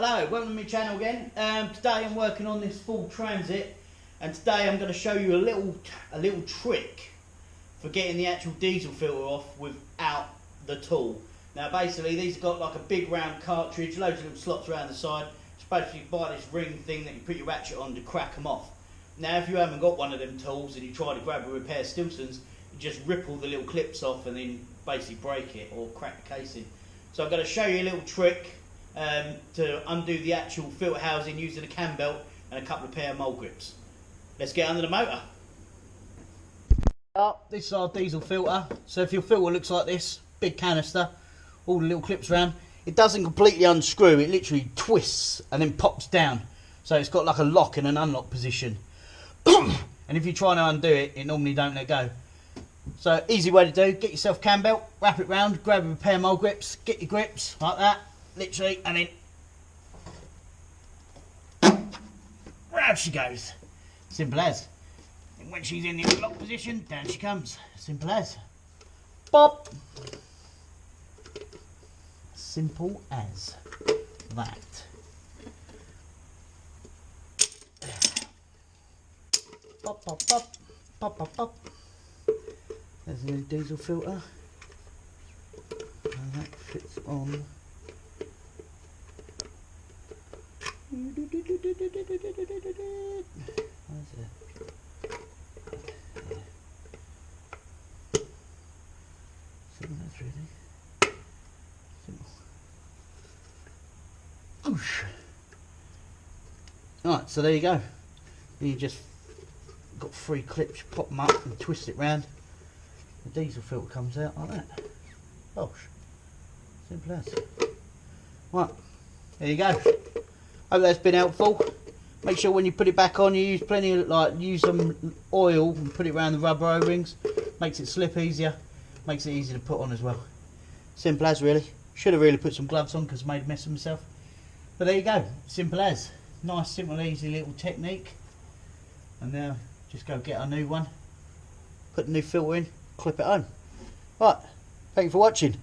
Hello, welcome to my channel again. Today I'm working on this full transit, and today I'm going to show you a little trick for getting the actual diesel filter off without the tool. Now basically these have got like a big round cartridge, loads of little slots around the side. Supposed to buy this ring thing that you put your ratchet on to crack them off. Now if you haven't got one of them tools and you try to grab a repair Stilson's, you just ripple the little clips off and then basically break it or crack the casing. So I'm going to show you a little trick to undo the actual filter housing using a cam belt and a couple of pair of mole grips. Let's get under the motor. This is our diesel filter. So if your filter looks like this, big canister, all the little clips around, it doesn't completely unscrew, it literally twists and then pops down. So it's got like a lock and an unlock position. And if you try to undo it, it normally don't let go. So easy way to do, get yourself a cam belt, wrap it round, grab a pair of mole grips, get your grips like that, literally, and then round she goes. Simple as. And when she's in the unlock position, down she comes. Simple as. Bop. Simple as that. Pop, pop, pop, pop, pop, pop. There's a new diesel filter, and that fits on. Where's it? Simple as really. Simple. Oosh. Alright, so there you go. You just got 3 clips, you pop them up and twist it round. The diesel filter comes out like that. Gosh, simple as. Right, there you go. Hope that's been helpful. Make sure when you put it back on, you use plenty of use some oil and put it around the rubber O-rings. Makes it slip easier. Makes it easy to put on as well. Simple as really. Should have really put some gloves on because I made a mess of myself. But there you go. Simple as. Nice, simple, easy little technique. And now just go get a new one. Put the new filter in. Clip it home. Right, thank you for watching.